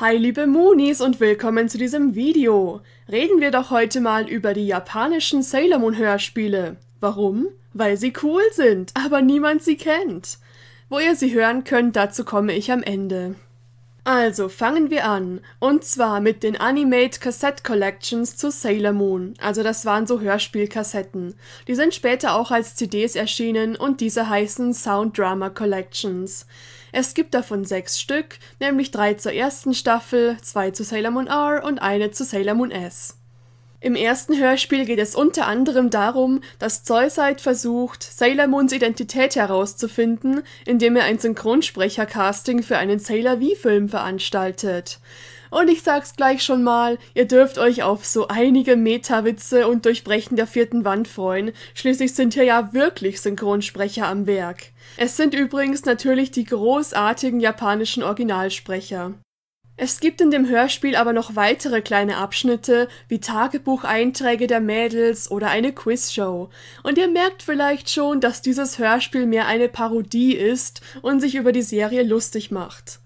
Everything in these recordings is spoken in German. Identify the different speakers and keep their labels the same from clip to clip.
Speaker 1: Hi liebe Moonies und willkommen zu diesem Video. Reden wir doch heute mal über die japanischen Sailor Moon Hörspiele. Warum? Weil sie cool sind, aber niemand sie kennt. Wo ihr sie hören könnt, dazu komme ich am Ende. Also fangen wir an, und zwar mit den Animate Cassette Collections zu Sailor Moon, also das waren so Hörspielkassetten. Die sind später auch als CDs erschienen und diese heißen Sound Drama Collections. Es gibt davon 6 Stück, nämlich 3 zur ersten Staffel, 2 zu Sailor Moon R und eine zu Sailor Moon S. Im ersten Hörspiel geht es unter anderem darum, dass Zoisite versucht, Sailor Moons Identität herauszufinden, indem er ein Synchronsprecher-Casting für einen Sailor V-Film veranstaltet. Und ich sag's gleich schon mal, ihr dürft euch auf so einige Meta-Witze und Durchbrechen der 4. Wand freuen, schließlich sind hier ja wirklich Synchronsprecher am Werk. Es sind übrigens natürlich die großartigen japanischen Originalsprecher. Es gibt in dem Hörspiel aber noch weitere kleine Abschnitte, wie Tagebucheinträge der Mädels oder eine Quizshow. Und ihr merkt vielleicht schon, dass dieses Hörspiel mehr eine Parodie ist und sich über die Serie lustig macht.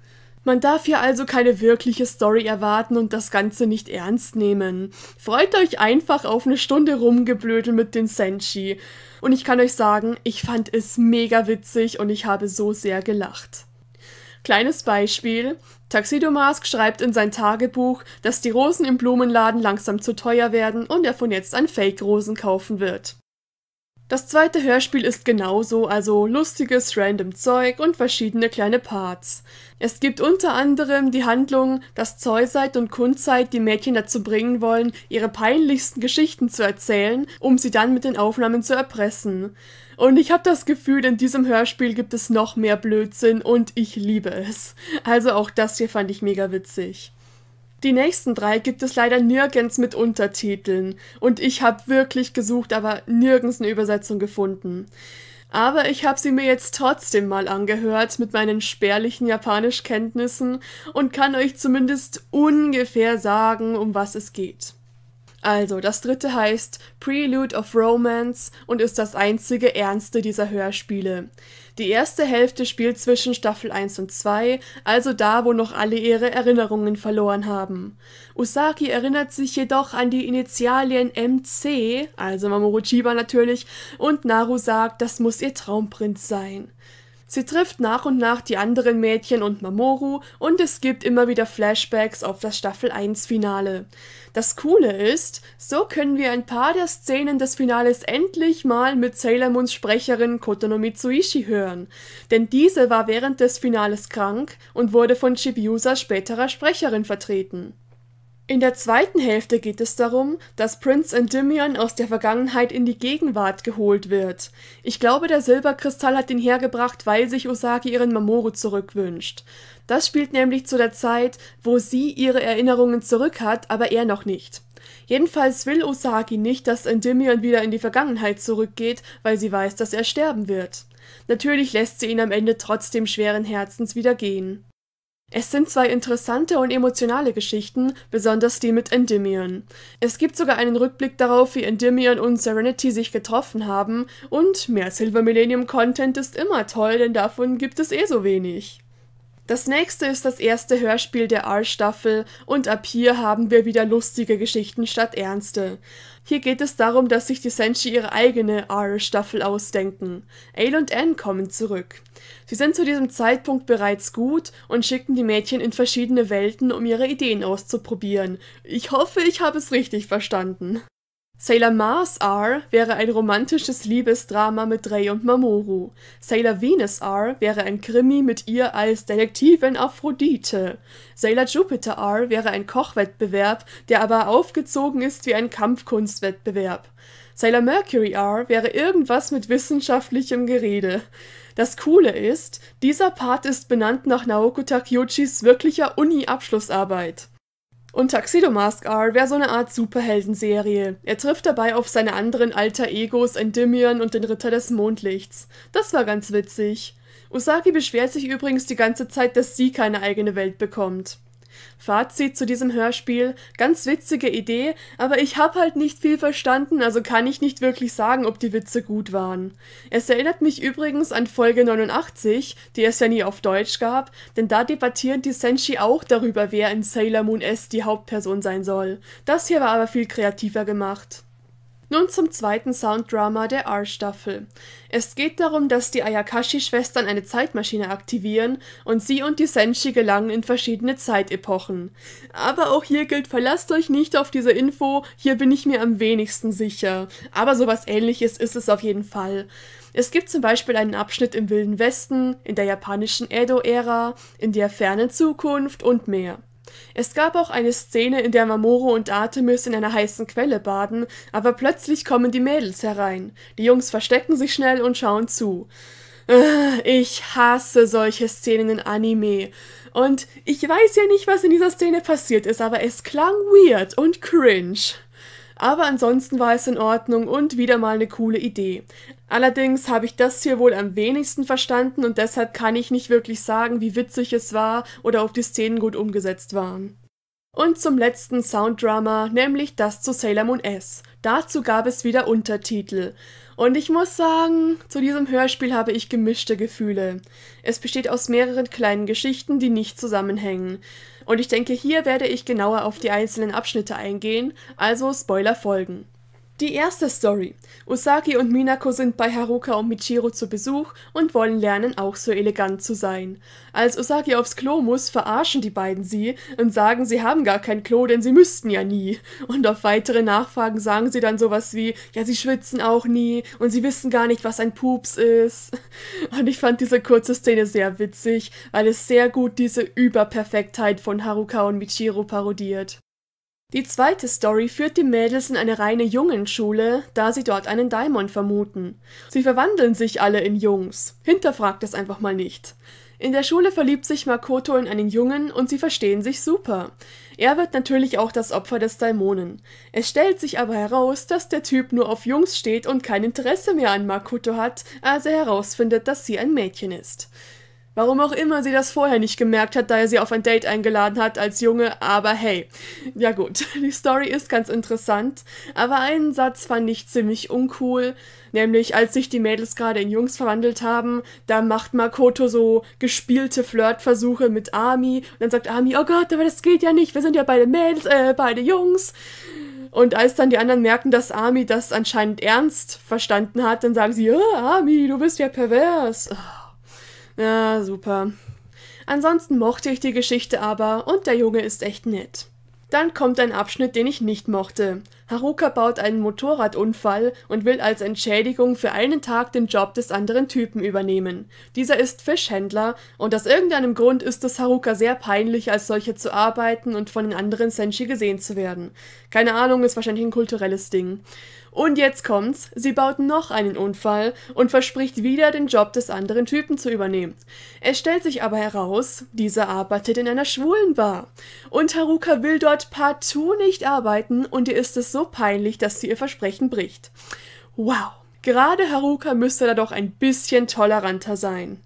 Speaker 1: Man darf hier also keine wirkliche Story erwarten und das Ganze nicht ernst nehmen. Freut euch einfach auf eine Stunde Rumgeblödel mit den Senshi. Und ich kann euch sagen, ich fand es mega witzig und ich habe so sehr gelacht. Kleines Beispiel: Tuxedo Mask schreibt in sein Tagebuch, dass die Rosen im Blumenladen langsam zu teuer werden und er von jetzt an Fake-Rosen kaufen wird. Das zweite Hörspiel ist genauso, also lustiges, random Zeug und verschiedene kleine Parts. Es gibt unter anderem die Handlung, dass Zoisite und Kunzite die Mädchen dazu bringen wollen, ihre peinlichsten Geschichten zu erzählen, um sie dann mit den Aufnahmen zu erpressen. Und ich habe das Gefühl, in diesem Hörspiel gibt es noch mehr Blödsinn und ich liebe es. Also auch das hier fand ich mega witzig. Die nächsten 3 gibt es leider nirgends mit Untertiteln und ich habe wirklich gesucht, aber nirgends eine Übersetzung gefunden. Aber ich habe sie mir jetzt trotzdem mal angehört mit meinen spärlichen Japanischkenntnissen und kann euch zumindest ungefähr sagen, um was es geht. Also, das dritte heißt Prelude of Romance und ist das einzige ernste dieser Hörspiele. Die erste Hälfte spielt zwischen Staffel 1 und 2, also da, wo noch alle ihre Erinnerungen verloren haben. Usagi erinnert sich jedoch an die Initialien MC, also Mamoru Chiba natürlich, und Naru sagt, das muss ihr Traumprinz sein. Sie trifft nach und nach die anderen Mädchen und Mamoru und es gibt immer wieder Flashbacks auf das Staffel 1 Finale. Das Coole ist, so können wir ein paar der Szenen des Finales endlich mal mit Sailor Moons Sprecherin Kotono Mitsuishi hören, denn diese war während des Finales krank und wurde von Chibiusas späterer Sprecherin vertreten. In der zweiten Hälfte geht es darum, dass Prince Endymion aus der Vergangenheit in die Gegenwart geholt wird. Ich glaube, der Silberkristall hat ihn hergebracht, weil sich Usagi ihren Mamoru zurückwünscht. Das spielt nämlich zu der Zeit, wo sie ihre Erinnerungen zurück hat, aber er noch nicht. Jedenfalls will Usagi nicht, dass Endymion wieder in die Vergangenheit zurückgeht, weil sie weiß, dass er sterben wird. Natürlich lässt sie ihn am Ende trotzdem schweren Herzens wieder gehen. Es sind 2 interessante und emotionale Geschichten, besonders die mit Endymion. Es gibt sogar einen Rückblick darauf, wie Endymion und Serenity sich getroffen haben, und mehr Silver Millennium Content ist immer toll, denn davon gibt es so wenig. Das nächste ist das erste Hörspiel der R-Staffel und ab hier haben wir wieder lustige Geschichten statt ernste. Hier geht es darum, dass sich die Senshi ihre eigene R-Staffel ausdenken. Ale und Anne kommen zurück. Sie sind zu diesem Zeitpunkt bereits gut und schicken die Mädchen in verschiedene Welten, um ihre Ideen auszuprobieren. Ich hoffe, ich habe es richtig verstanden. Sailor Mars R wäre ein romantisches Liebesdrama mit Rei und Mamoru. Sailor Venus R wäre ein Krimi mit ihr als Detektivin Aphrodite. Sailor Jupiter R wäre ein Kochwettbewerb, der aber aufgezogen ist wie ein Kampfkunstwettbewerb. Sailor Mercury R wäre irgendwas mit wissenschaftlichem Gerede. Das Coole ist, dieser Part ist benannt nach Naoko Takeuchis wirklicher Uni-Abschlussarbeit. Und Tuxedo Mask R wäre so eine Art Superheldenserie. Er trifft dabei auf seine anderen Alter-Egos Endymion und den Ritter des Mondlichts. Das war ganz witzig. Usagi beschwert sich übrigens die ganze Zeit, dass sie keine eigene Welt bekommt. Fazit zu diesem Hörspiel: ganz witzige Idee, aber ich habe halt nicht viel verstanden, also kann ich nicht wirklich sagen, ob die Witze gut waren. Es erinnert mich übrigens an Folge 89, die es ja nie auf Deutsch gab, denn da debattieren die Senshi auch darüber, wer in Sailor Moon S die Hauptperson sein soll. Das hier war aber viel kreativer gemacht. Nun zum zweiten Sounddrama der R-Staffel. Es geht darum, dass die Ayakashi-Schwestern eine Zeitmaschine aktivieren und sie und die Senshi gelangen in verschiedene Zeitepochen. Aber auch hier gilt, verlasst euch nicht auf diese Info, hier bin ich mir am wenigsten sicher. Aber sowas Ähnliches ist es auf jeden Fall. Es gibt zum Beispiel einen Abschnitt im Wilden Westen, in der japanischen Edo-Ära, in der fernen Zukunft und mehr. Es gab auch eine Szene, in der Mamoru und Artemis in einer heißen Quelle baden, aber plötzlich kommen die Mädels herein. Die Jungs verstecken sich schnell und schauen zu. Ich hasse solche Szenen in Anime. Und ich weiß ja nicht, was in dieser Szene passiert ist, aber es klang weird und cringe. Aber ansonsten war es in Ordnung und wieder mal eine coole Idee. Allerdings habe ich das hier wohl am wenigsten verstanden und deshalb kann ich nicht wirklich sagen, wie witzig es war oder ob die Szenen gut umgesetzt waren. Und zum letzten Sounddrama, nämlich das zu Sailor Moon S. Dazu gab es wieder Untertitel. Und ich muss sagen, zu diesem Hörspiel habe ich gemischte Gefühle. Es besteht aus mehreren kleinen Geschichten, die nicht zusammenhängen. Und ich denke, hier werde ich genauer auf die einzelnen Abschnitte eingehen, also Spoiler folgen. Die erste Story. Usagi und Minako sind bei Haruka und Michiru zu Besuch und wollen lernen, auch so elegant zu sein. Als Usagi aufs Klo muss, verarschen die beiden sie und sagen, sie haben gar kein Klo, denn sie müssten ja nie. Und auf weitere Nachfragen sagen sie dann sowas wie, ja, sie schwitzen auch nie und sie wissen gar nicht, was ein Pups ist. Und ich fand diese kurze Szene sehr witzig, weil es sehr gut diese Überperfektheit von Haruka und Michiru parodiert. Die zweite Story führt die Mädels in eine reine Jungenschule, da sie dort einen Daimon vermuten. Sie verwandeln sich alle in Jungs. Hinterfragt es einfach mal nicht. In der Schule verliebt sich Makoto in einen Jungen und sie verstehen sich super. Er wird natürlich auch das Opfer des Daimonen. Es stellt sich aber heraus, dass der Typ nur auf Jungs steht und kein Interesse mehr an Makoto hat, als er herausfindet, dass sie ein Mädchen ist. Warum auch immer sie das vorher nicht gemerkt hat, da er sie auf ein Date eingeladen hat als Junge, aber hey. Ja gut, die Story ist ganz interessant, aber einen Satz fand ich ziemlich uncool, nämlich als sich die Mädels gerade in Jungs verwandelt haben, da macht Makoto so gespielte Flirtversuche mit Ami und dann sagt Ami, oh Gott, aber das geht ja nicht, wir sind ja beide Mädels, beide Jungs. Und als dann die anderen merken, dass Ami das anscheinend ernst verstanden hat, dann sagen sie, oh, Ami, du bist ja pervers. Ja, super. Ansonsten mochte ich die Geschichte aber und der Junge ist echt nett. Dann kommt ein Abschnitt, den ich nicht mochte. Haruka baut einen Motorradunfall und will als Entschädigung für einen Tag den Job des anderen Typen übernehmen. Dieser ist Fischhändler und aus irgendeinem Grund ist es Haruka sehr peinlich, als solche zu arbeiten und von den anderen Senshi gesehen zu werden. Keine Ahnung, ist wahrscheinlich ein kulturelles Ding. Und jetzt kommt's, sie baut noch einen Unfall und verspricht wieder, den Job des anderen Typen zu übernehmen. Es stellt sich aber heraus, dieser arbeitet in einer Schwulenbar. Und Haruka will dort partout nicht arbeiten und ihr ist es so peinlich, dass sie ihr Versprechen bricht. Wow, gerade Haruka müsste da doch ein bisschen toleranter sein.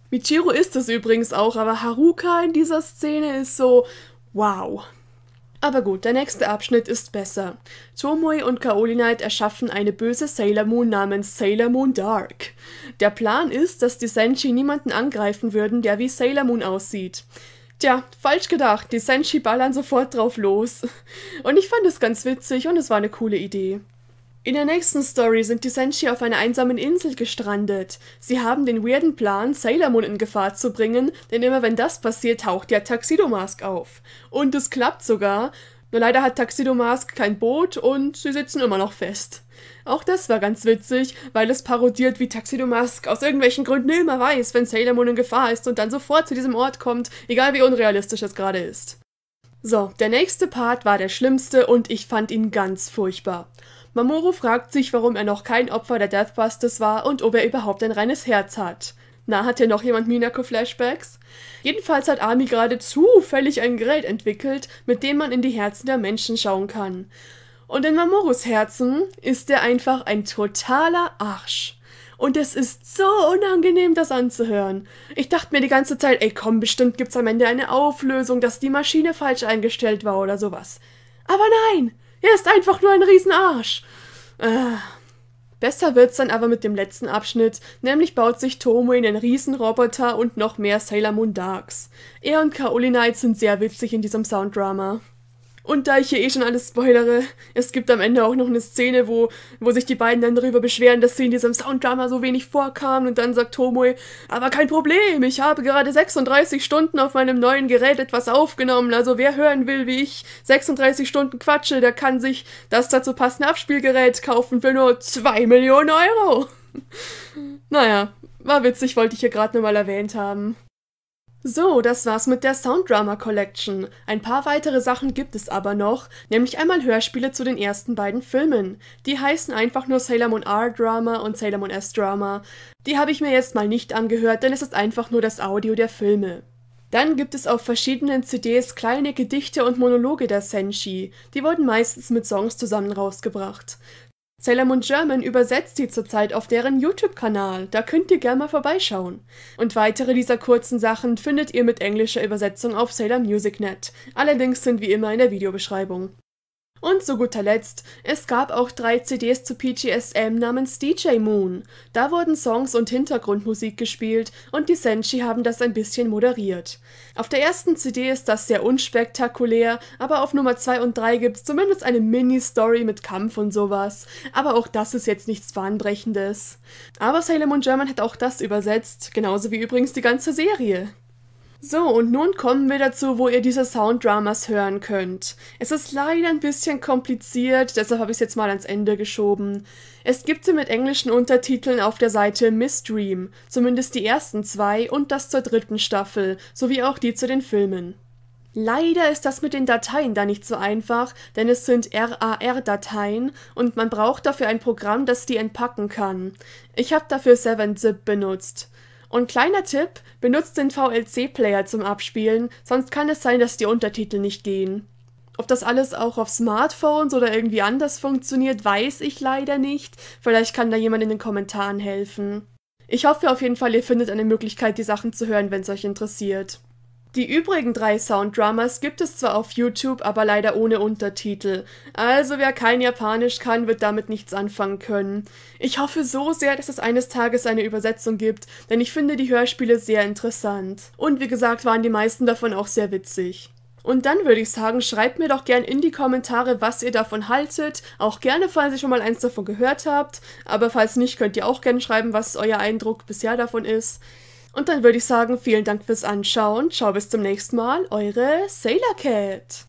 Speaker 1: Michiru ist es übrigens auch, aber Haruka in dieser Szene ist so, wow. Aber gut, der nächste Abschnitt ist besser. Tomoe und Kaoli Knight erschaffen eine böse Sailor Moon namens Sailor Moon Dark. Der Plan ist, dass die Senshi niemanden angreifen würden, der wie Sailor Moon aussieht. Tja, falsch gedacht, die Senshi ballern sofort drauf los. Und ich fand es ganz witzig und es war eine coole Idee. In der nächsten Story sind die Senshi auf einer einsamen Insel gestrandet. Sie haben den weirden Plan, Sailor Moon in Gefahr zu bringen, denn immer wenn das passiert, taucht ja Tuxedo Mask auf. Und es klappt sogar, nur leider hat Tuxedo Mask kein Boot und sie sitzen immer noch fest. Auch das war ganz witzig, weil es parodiert, wie Tuxedo Mask aus irgendwelchen Gründen immer weiß, wenn Sailor Moon in Gefahr ist und dann sofort zu diesem Ort kommt, egal wie unrealistisch es gerade ist. So, der nächste Part war der schlimmste und ich fand ihn ganz furchtbar. Mamoru fragt sich, warum er noch kein Opfer der Deathbusters war und ob er überhaupt ein reines Herz hat. Na, hat hier noch jemand Minako-Flashbacks? Jedenfalls hat Ami gerade zufällig ein Gerät entwickelt, mit dem man in die Herzen der Menschen schauen kann. Und in Mamorus Herzen ist er einfach ein totaler Arsch. Und es ist so unangenehm, das anzuhören. Ich dachte mir die ganze Zeit, ey komm, bestimmt gibt's am Ende eine Auflösung, dass die Maschine falsch eingestellt war oder sowas. Aber nein, er ist einfach nur ein Riesenarsch. Besser wird's dann aber mit dem letzten Abschnitt, nämlich baut sich Tomoe einen Riesenroboter und noch mehr Sailor Moon Darks. Er und Kaoli Knight sind sehr witzig in diesem Sounddrama. Und da ich hier eh schon alles spoilere, es gibt am Ende auch noch eine Szene, wo sich die beiden dann darüber beschweren, dass sie in diesem Sounddrama so wenig vorkamen und dann sagt Tomoe, aber kein Problem, ich habe gerade 36 Stunden auf meinem neuen Gerät etwas aufgenommen, also wer hören will, wie ich 36 Stunden quatsche, der kann sich das dazu passende Abspielgerät kaufen für nur 2 Millionen Euro. Naja, war witzig, wollte ich hier gerade nochmal erwähnt haben. So, das war's mit der Sounddrama Collection. Ein paar weitere Sachen gibt es aber noch, nämlich einmal Hörspiele zu den ersten beiden Filmen. Die heißen einfach nur Sailor Moon R-Drama und Sailor Moon S-Drama. Die habe ich mir jetzt mal nicht angehört, denn es ist einfach nur das Audio der Filme. Dann gibt es auf verschiedenen CDs kleine Gedichte und Monologe der Senshi. Die wurden meistens mit Songs zusammen rausgebracht. Sailor Moon German übersetzt die zurzeit auf deren YouTube-Kanal, da könnt ihr gerne mal vorbeischauen. Und weitere dieser kurzen Sachen findet ihr mit englischer Übersetzung auf Sailor Music Net. Allerdings sind wie immer in der Videobeschreibung. Und zu guter Letzt, es gab auch 3 CDs zu PGSM namens DJ Moon. Da wurden Songs und Hintergrundmusik gespielt und die Senshi haben das ein bisschen moderiert. Auf der ersten CD ist das sehr unspektakulär, aber auf Nummer 2 und 3 gibt's zumindest eine Mini-Story mit Kampf und sowas. Aber auch das ist jetzt nichts Bahnbrechendes. Aber Sailor Moon German hat auch das übersetzt, genauso wie übrigens die ganze Serie. So, und nun kommen wir dazu, wo ihr diese Sounddramas hören könnt. Es ist leider ein bisschen kompliziert, deshalb habe ich es jetzt mal ans Ende geschoben. Es gibt sie mit englischen Untertiteln auf der Seite Miss Dream, zumindest die ersten 2 und das zur 3. Staffel, sowie auch die zu den Filmen. Leider ist das mit den Dateien da nicht so einfach, denn es sind RAR-Dateien und man braucht dafür ein Programm, das die entpacken kann. Ich habe dafür 7-Zip benutzt. Und kleiner Tipp, benutzt den VLC-Player zum Abspielen, sonst kann es sein, dass die Untertitel nicht gehen. Ob das alles auch auf Smartphones oder irgendwie anders funktioniert, weiß ich leider nicht. Vielleicht kann da jemand in den Kommentaren helfen. Ich hoffe auf jeden Fall, ihr findet eine Möglichkeit, die Sachen zu hören, wenn es euch interessiert. Die übrigen 3 Sounddramas gibt es zwar auf YouTube, aber leider ohne Untertitel. Also wer kein Japanisch kann, wird damit nichts anfangen können. Ich hoffe so sehr, dass es eines Tages eine Übersetzung gibt, denn ich finde die Hörspiele sehr interessant. Und wie gesagt, waren die meisten davon auch sehr witzig. Und dann würde ich sagen, schreibt mir doch gern in die Kommentare, was ihr davon haltet. Auch gerne, falls ihr schon mal eins davon gehört habt. Aber falls nicht, könnt ihr auch gerne schreiben, was euer Eindruck bisher davon ist. Und dann würde ich sagen, vielen Dank fürs Anschauen. Ciao, bis zum nächsten Mal. Eure Sailor Cat.